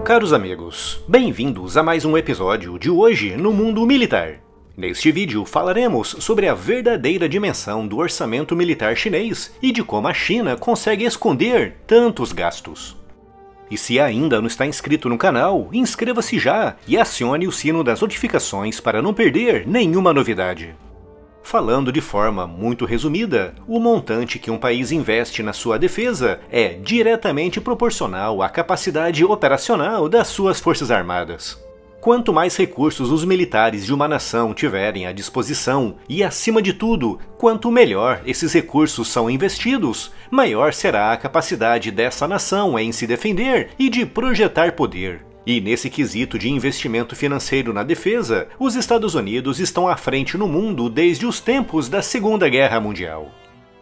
caros amigos, bem-vindos a mais um episódio de Hoje no Mundo Militar. Neste vídeo falaremos sobre a verdadeira dimensão do orçamento militar chinês e de como a China consegue esconder tantos gastos. E se ainda não está inscrito no canal, inscreva-se já e acione o sino das notificações para não perder nenhuma novidade. Falando de forma muito resumida, o montante que um país investe na sua defesa é diretamente proporcional à capacidade operacional das suas forças armadas. Quanto mais recursos os militares de uma nação tiverem à disposição e, acima de tudo, quanto melhor esses recursos são investidos, maior será a capacidade dessa nação em se defender e de projetar poder. E nesse quesito de investimento financeiro na defesa, os Estados Unidos estão à frente no mundo desde os tempos da Segunda Guerra Mundial.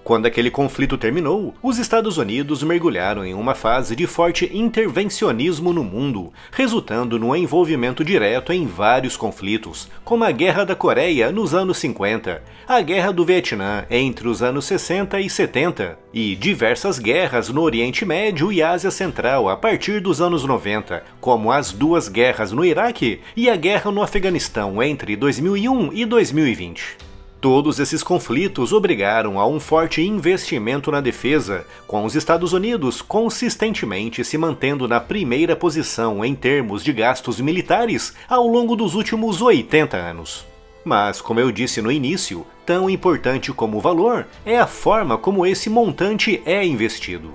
Quando aquele conflito terminou, os Estados Unidos mergulharam em uma fase de forte intervencionismo no mundo, resultando no envolvimento direto em vários conflitos, como a Guerra da Coreia nos anos 50, a Guerra do Vietnã entre os anos 60 e 70, e diversas guerras no Oriente Médio e Ásia Central a partir dos anos 90, como as duas guerras no Iraque e a guerra no Afeganistão entre 2001 e 2020. Todos esses conflitos obrigaram a um forte investimento na defesa, com os Estados Unidos consistentemente se mantendo na primeira posição em termos de gastos militares ao longo dos últimos 80 anos. Mas, como eu disse no início, tão importante como o valor é a forma como esse montante é investido.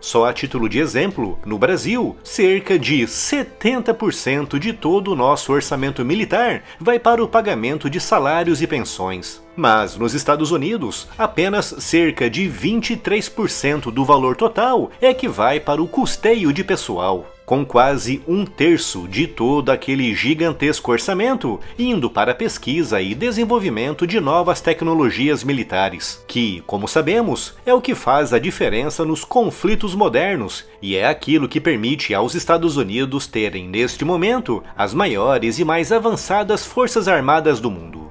Só a título de exemplo, no Brasil, cerca de 70% de todo o nosso orçamento militar vai para o pagamento de salários e pensões. Mas nos Estados Unidos, apenas cerca de 23% do valor total é que vai para o custeio de pessoal, com quase um terço de todo aquele gigantesco orçamento indo para a pesquisa e desenvolvimento de novas tecnologias militares, que, como sabemos, é o que faz a diferença nos conflitos modernos e é aquilo que permite aos Estados Unidos terem, neste momento, as maiores e mais avançadas forças armadas do mundo.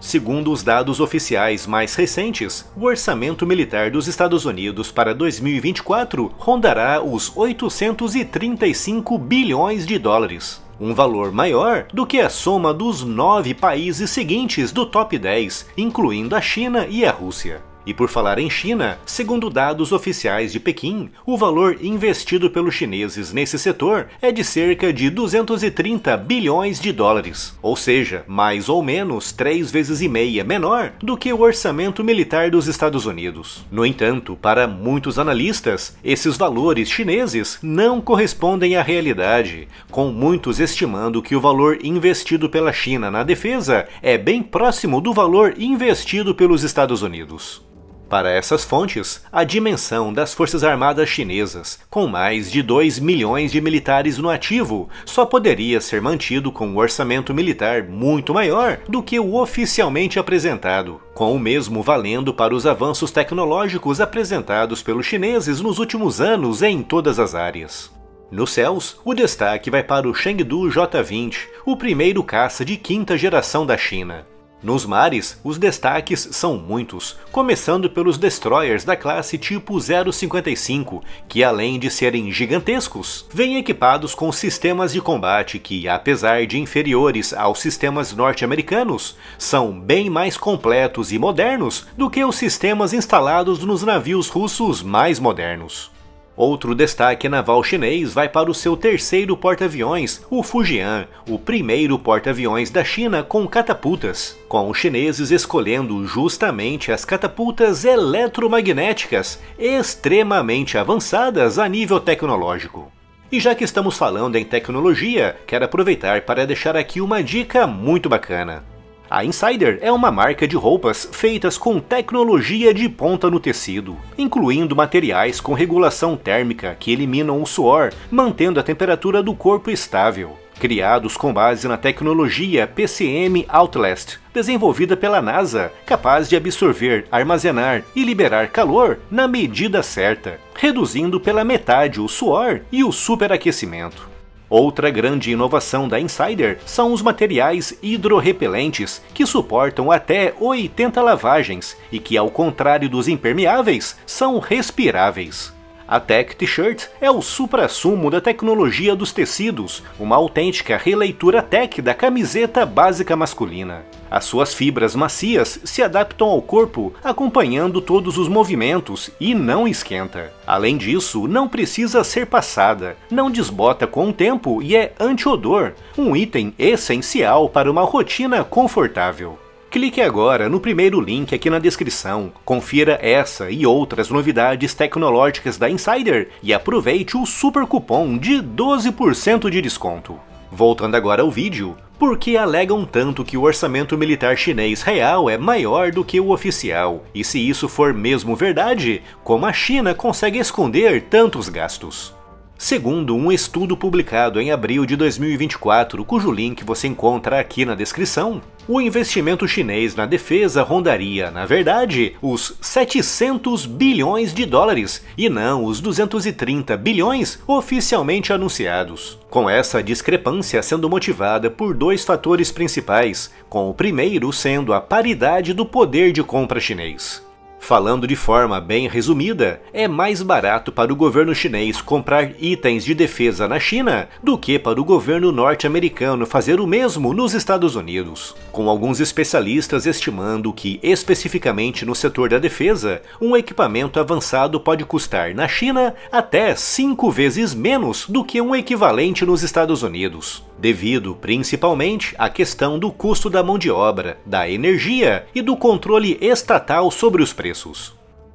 Segundo os dados oficiais mais recentes, o orçamento militar dos Estados Unidos para 2024 rondará os 835 bilhões de dólares, um valor maior do que a soma dos 9 países seguintes do top 10, incluindo a China e a Rússia. E por falar em China, segundo dados oficiais de Pequim, o valor investido pelos chineses nesse setor é de cerca de 230 bilhões de dólares, ou seja, mais ou menos 3,5 vezes menor do que o orçamento militar dos Estados Unidos. No entanto, para muitos analistas, esses valores chineses não correspondem à realidade, com muitos estimando que o valor investido pela China na defesa é bem próximo do valor investido pelos Estados Unidos. Para essas fontes, a dimensão das Forças Armadas chinesas, com mais de 2 milhões de militares no ativo, só poderia ser mantido com um orçamento militar muito maior do que o oficialmente apresentado, com o mesmo valendo para os avanços tecnológicos apresentados pelos chineses nos últimos anos em todas as áreas. Nos céus, o destaque vai para o Chengdu J-20, o primeiro caça de quinta geração da China. Nos mares, os destaques são muitos, começando pelos destroyers da classe tipo 055, que além de serem gigantescos, vêm equipados com sistemas de combate que, apesar de inferiores aos sistemas norte-americanos, são bem mais completos e modernos do que os sistemas instalados nos navios russos mais modernos. Outro destaque naval chinês vai para o seu terceiro porta-aviões, o Fujian, o primeiro porta-aviões da China com catapultas, com os chineses escolhendo justamente as catapultas eletromagnéticas extremamente avançadas a nível tecnológico. E já que estamos falando em tecnologia, quero aproveitar para deixar aqui uma dica muito bacana. A Insider é uma marca de roupas feitas com tecnologia de ponta no tecido, incluindo materiais com regulação térmica que eliminam o suor, mantendo a temperatura do corpo estável. Criados com base na tecnologia PCM Outlast, desenvolvida pela NASA, capaz de absorver, armazenar e liberar calor na medida certa, reduzindo pela metade o suor e o superaquecimento. Outra grande inovação da Insider são os materiais hidrorrepelentes, que suportam até 80 lavagens e que, ao contrário dos impermeáveis, são respiráveis. A Tech T-Shirt é o suprassumo da tecnologia dos tecidos, uma autêntica releitura tech da camiseta básica masculina. As suas fibras macias se adaptam ao corpo, acompanhando todos os movimentos e não esquenta. Além disso, não precisa ser passada, não desbota com o tempo e é anti-odor, um item essencial para uma rotina confortável. Clique agora no primeiro link aqui na descrição, confira essa e outras novidades tecnológicas da Insider e aproveite o super cupom de 12% de desconto. Voltando agora ao vídeo, por que alegam tanto que o orçamento militar chinês real é maior do que o oficial? E se isso for mesmo verdade, como a China consegue esconder tantos gastos? Segundo um estudo publicado em abril de 2024, cujo link você encontra aqui na descrição, o investimento chinês na defesa rondaria, na verdade, os 700 bilhões de dólares e não os 230 bilhões oficialmente anunciados. Com essa discrepância sendo motivada por dois fatores principais, com o primeiro sendo a paridade do poder de compra chinês. Falando de forma bem resumida, é mais barato para o governo chinês comprar itens de defesa na China do que para o governo norte-americano fazer o mesmo nos Estados Unidos, com alguns especialistas estimando que, especificamente no setor da defesa, um equipamento avançado pode custar na China até 5 vezes menos do que um equivalente nos Estados Unidos, devido principalmente à questão do custo da mão de obra, da energia e do controle estatal sobre os preços.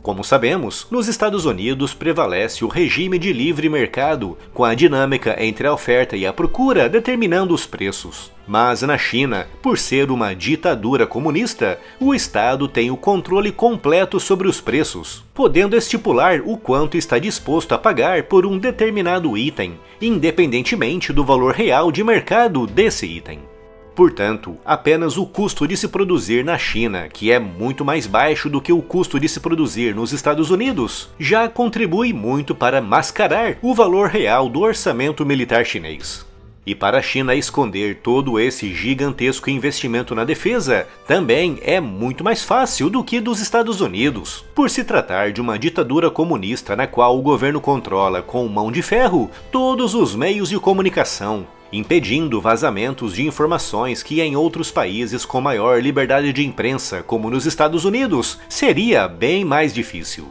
Como sabemos, nos Estados Unidos prevalece o regime de livre mercado, com a dinâmica entre a oferta e a procura determinando os preços. Mas na China, por ser uma ditadura comunista, o Estado tem o controle completo sobre os preços, podendo estipular o quanto está disposto a pagar por um determinado item, independentemente do valor real de mercado desse item. Portanto, apenas o custo de se produzir na China, que é muito mais baixo do que o custo de se produzir nos Estados Unidos, já contribui muito para mascarar o valor real do orçamento militar chinês. E para a China esconder todo esse gigantesco investimento na defesa, também é muito mais fácil do que dos Estados Unidos, por se tratar de uma ditadura comunista na qual o governo controla com mão de ferro todos os meios de comunicação, impedindo vazamentos de informações que em outros países com maior liberdade de imprensa, como nos Estados Unidos, seria bem mais difícil.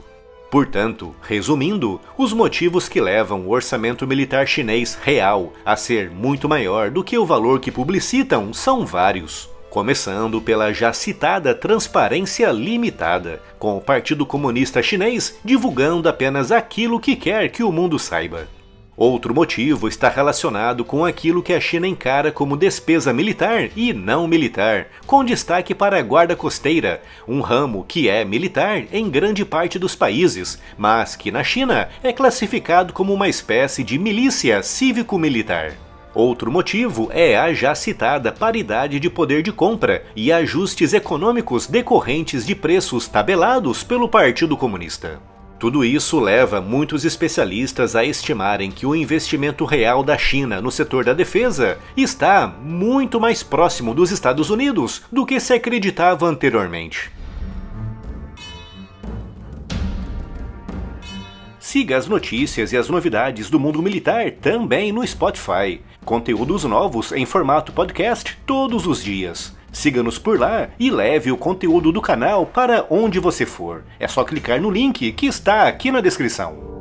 Portanto, resumindo, os motivos que levam o orçamento militar chinês real a ser muito maior do que o valor que publicitam são vários. Começando pela já citada transparência limitada, com o Partido Comunista Chinês divulgando apenas aquilo que quer que o mundo saiba. Outro motivo está relacionado com aquilo que a China encara como despesa militar e não militar, com destaque para a guarda costeira, um ramo que é militar em grande parte dos países, mas que na China é classificado como uma espécie de milícia cívico-militar. Outro motivo é a já citada paridade de poder de compra e ajustes econômicos decorrentes de preços tabelados pelo Partido Comunista. Tudo isso leva muitos especialistas a estimarem que o investimento real da China no setor da defesa está muito mais próximo dos Estados Unidos do que se acreditava anteriormente. Siga as notícias e as novidades do mundo militar também no Spotify. Conteúdos novos em formato podcast todos os dias. Siga-nos por lá e leve o conteúdo do canal para onde você for. É só clicar no link que está aqui na descrição.